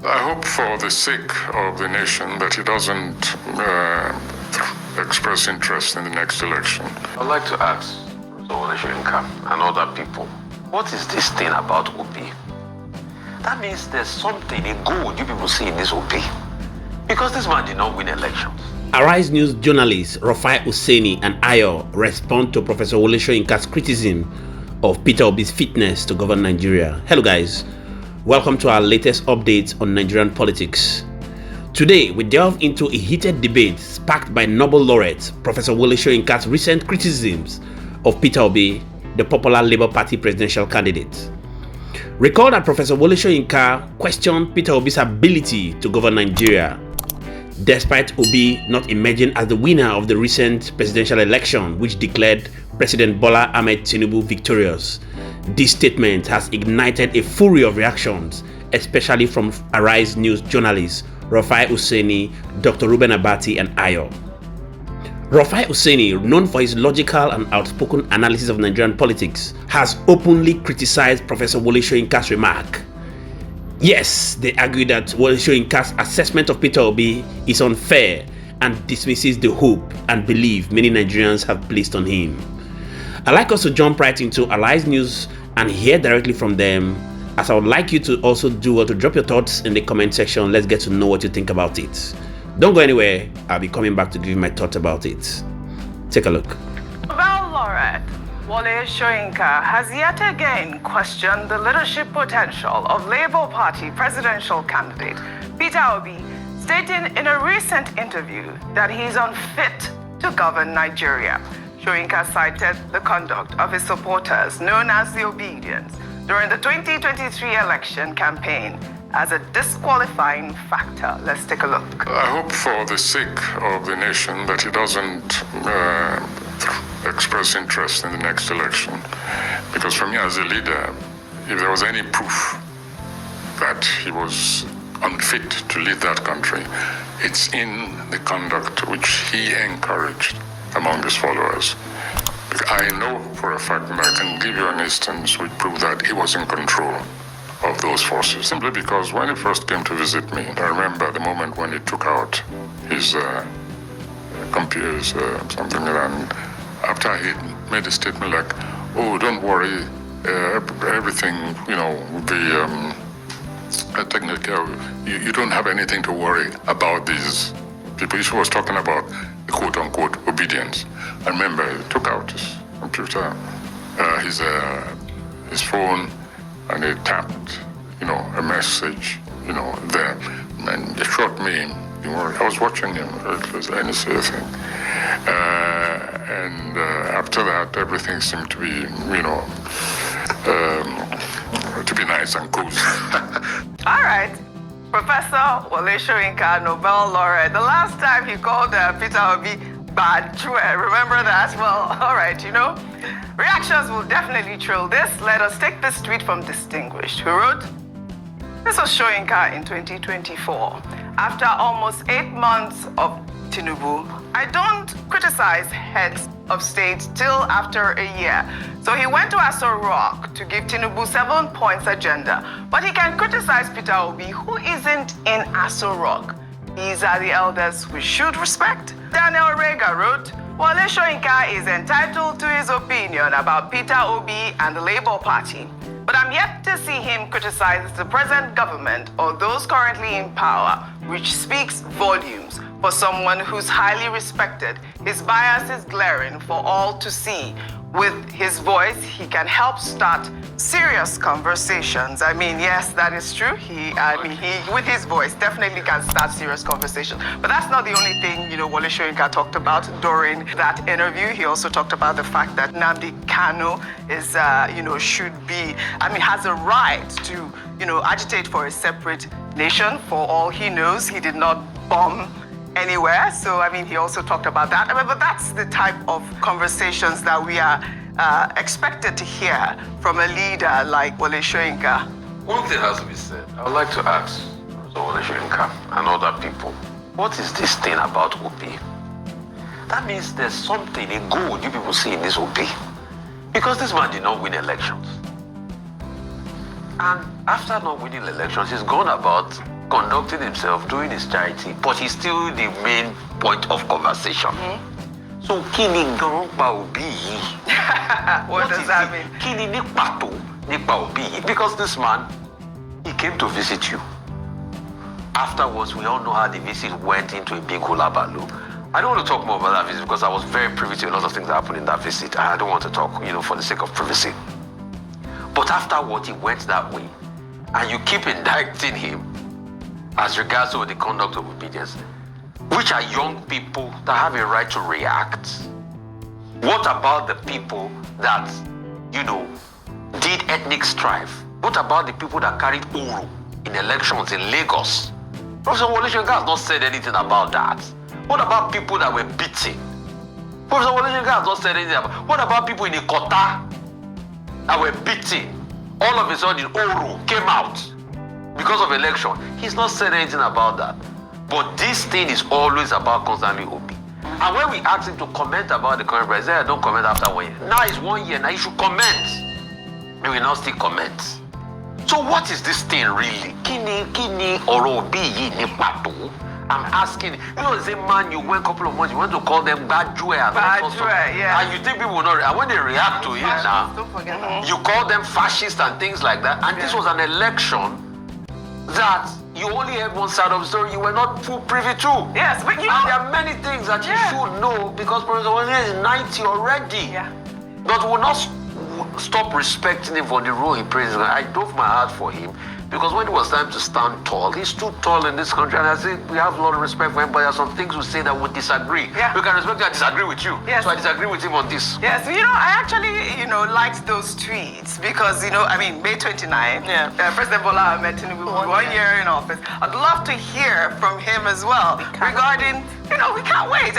I hope for the sake of the nation that he doesn't express interest in the next election. I'd like to ask Prof Wole Soyinka and other people, what is this thing about Obi? That means there's something in good you people see in this Obi. Because this man did not win elections. Arise News journalists Rufai Useni and Ayo respond to Professor Wole Soyinka's criticism of Peter Obi's fitness to govern Nigeria. Hello guys, welcome to our latest updates on Nigerian politics. Today we delve into a heated debate sparked by Nobel laureate Professor Wole Soyinka's recent criticisms of Peter Obi, the popular Labour Party presidential candidate. Recall that Professor Wole Soyinka questioned Peter Obi's ability to govern Nigeria, despite Obi not emerging as the winner of the recent presidential election, which declared President Bola Tinubu victorious. This statement has ignited a flurry of reactions, especially from Arise News journalists Rufai Useni, Dr. Ruben Abati, and Ayo. Rufai Useni, known for his logical and outspoken analysis of Nigerian politics, has openly criticized Professor Wole Soyinka's remark. Yes, they argue that Wole Soyinka's assessment of Peter Obi is unfair and dismisses the hope and belief many Nigerians have placed on him. I'd like us to jump right into Arise News and hear directly from them, as I would like you to also to drop your thoughts in the comment section. Let's get to know what you think about it. Don't go anywhere, I'll be coming back to give you my thoughts about it. Take a look. Nobel laureate Wole Soyinka has yet again questioned the leadership potential of Labour Party presidential candidate Peter Obi, stating in a recent interview that he is unfit to govern Nigeria. Soyinka cited the conduct of his supporters, known as the Obedience, during the 2023 election campaign as a disqualifying factor. Let's take a look. I hope for the sake of the nation that he doesn't express interest in the next election. Because for me as a leader, if there was any proof that he was unfit to lead that country, it's in the conduct which he encouraged among his followers. I know for a fact, and I can give you an instance which proved that he was in control of those forces. Simply because when he first came to visit me, I remember the moment when he took out his computers, something, and after he made a statement like, "Oh, don't worry, everything, will be technical. You don't have anything to worry about these people." He was talking about the quote-unquote obedience. I remember he took out his computer, his phone, and he tapped, a message, there, and he shot me. I was watching him very closely, and he said a thing. And after that, everything seemed to be, to be nice and cozy. All right. Professor Wole Soyinka, Nobel laureate. The last time he called Peter Obi bad, remember that? Well, all right, reactions will definitely trail this. Let us take this tweet from Distinguished, who wrote, "This was Soyinka in 2024. After almost 8 months of Tinubu, I don't criticize heads of state till after a year. So he went to Aso Rock to give Tinubu 7 points agenda, but he can criticize Peter Obi, who isn't in Aso Rock. These are the elders we should respect." Daniel Rega wrote, "Wole Soyinka is entitled to his opinion about Peter Obi and the Labour Party, but I'm yet to see him criticize the present government or those currently in power, which speaks volumes for someone who's highly respected. His bias is glaring for all to see. With his voice, he can help start serious conversations." I mean, yes, that is true. He, with his voice, definitely can start serious conversations. But that's not the only thing, Wole Soyinka talked about during that interview. He also talked about the fact that Nnamdi Kanu is, has a right to, agitate for a separate nation. For all he knows, he did not bomb anywhere. So, he also talked about that. But that's the type of conversations that we are expected to hear from a leader like Wole Soyinka. One thing has to be said. I would like to ask Prof Wole Soyinka and other people, what is this thing about Obi? That means there's something in good you people see in this Obi. Because this man did not win elections. And after not winning elections, he's gone about conducting himself, doing his charity, but he's still the main point of conversation. So, kini pa Obi yi? What does that mean? Kini ni pato ni pa Obi yi? Because this man, he came to visit you. Afterwards, we all know how the visit went into a big hulabaloo. I don't want to talk more about that visit because I was very privy to a lot of things that happened in that visit. And I don't want to talk, for the sake of privacy. But afterwards, he went that way. And you keep indicting him as regards to the conduct of obedience, which are young people that have a right to react. What about the people that, did ethnic strife? What about the people that carried Uru in elections in Lagos? Professor Wole Soyinka has not said anything about that. What about people that were beaten? Professor Wole Soyinka has not said anything about. What about people in Ikota that were beaten? All of a sudden, Uru came out because of election. He's not said anything about that. But this thing is always about constantly Obi. And when we ask him to comment about the current president, don't comment after 1 year. Now it's 1 year, now you should comment. He will not still comment. So what is this thing really? Kini oro Obi yi ni pato? I'm asking, the same man you went a couple of months, you went to call them Bajue and yeah. And you think people will not, and when they react to it now, Don't forget that. you call them fascists and things like that. And this was an election that you only had one side of the story, you were not full privy to. Yes, but and there are many things that you should know because President Bola is 90 already. Yeah. But we will not stop respecting him for the role he plays. I drove my heart for him because when it was time to stand tall, he stood tall in this country, and I say we have a lot of respect for him, but there are some things we say that we disagree. Yeah. We can respect you and disagree with you. Yes. So I disagree with him on this. Yes, I actually, liked those tweets because, May 29, President Bola Tinubu, 1 year in office. I'd love to hear from him as well regarding, we can't wait.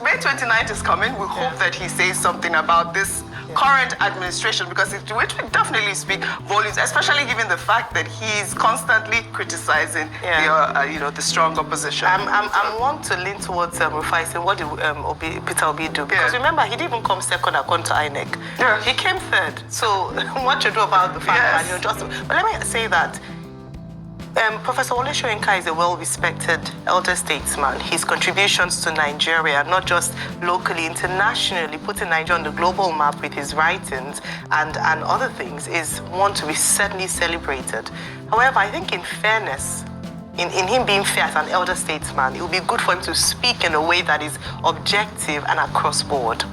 May 29th is coming. We hope that he says something about this current administration because it would definitely speak volumes, especially given the fact that he's constantly criticizing the strong opposition. I'm one to lean towards Rufai saying, what did Peter Obi do? Because remember, he didn't even come second according to INEC. Yeah. He came third. So what you do about the fact that you're just... But let me say that Professor Wole Soyinka is a well-respected elder statesman. His contributions to Nigeria, not just locally, internationally, putting Nigeria on the global map with his writings and other things, is one to be certainly celebrated. However, I think in fairness, in him being fair as an elder statesman, it would be good for him to speak in a way that is objective and across board.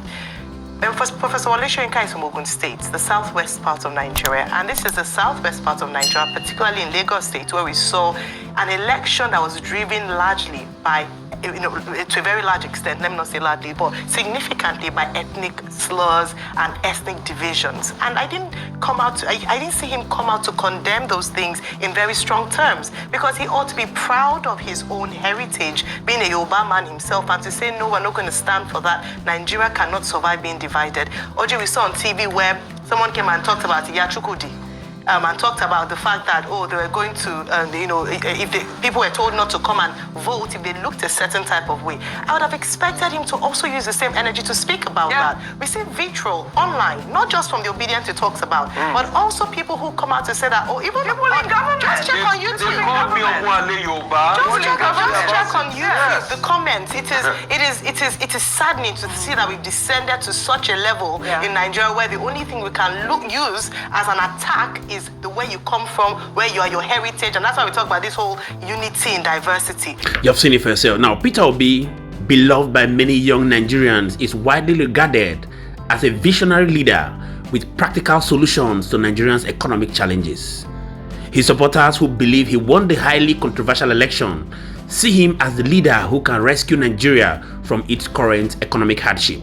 Professor Wole Soyinka is from Ogun State, the southwest part of Nigeria, and this is the southwest part of Nigeria, particularly in Lagos State, where we saw an election that was driven largely by, to a very large extent, let me not say largely, but significantly by ethnic slurs and ethnic divisions. And I didn't see him come out to condemn those things in very strong terms, because he ought to be proud of his own heritage, being a Yoruba man himself, and to say, no, we're not going to stand for that. Nigeria cannot survive being divided. Ojeh, we saw on TV where someone came and talked about Yachukudi. And talked about the fact that, they were going to, if people were told not to come and vote if they looked a certain type of way. I would have expected him to also use the same energy to speak about that. We see vitriol online, not just from the obedience he talks about, but also people who come out to say that, even people in government. Just check on YouTube. They call me Just check on YouTube. The comments. It is saddening to see that we've descended to such a level in Nigeria where the only thing we can use as an attack is the way you come from, where you are, your heritage, and that's why we talk about this whole unity in diversity. You've seen it for yourself. Now, Peter Obi, beloved by many young Nigerians, is widely regarded as a visionary leader with practical solutions to Nigerians' economic challenges. His supporters, who believe he won the highly controversial election, see him as the leader who can rescue Nigeria from its current economic hardship.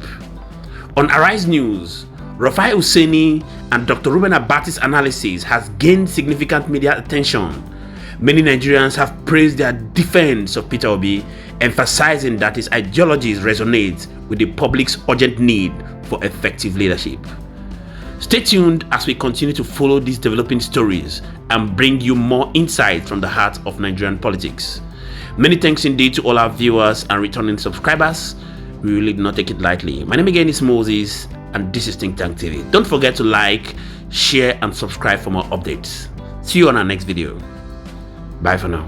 On Arise News, Rufai Useni and Dr. Reuben Abati's analysis has gained significant media attention. Many Nigerians have praised their defense of Peter Obi, emphasizing that his ideologies resonate with the public's urgent need for effective leadership. Stay tuned as we continue to follow these developing stories and bring you more insight from the heart of Nigerian politics. Many thanks indeed to all our viewers and returning subscribers. We really do not take it lightly. My name again is Moses, and this is Think Tank TV. Don't forget to like, share, and subscribe for more updates. See you on our next video. Bye for now.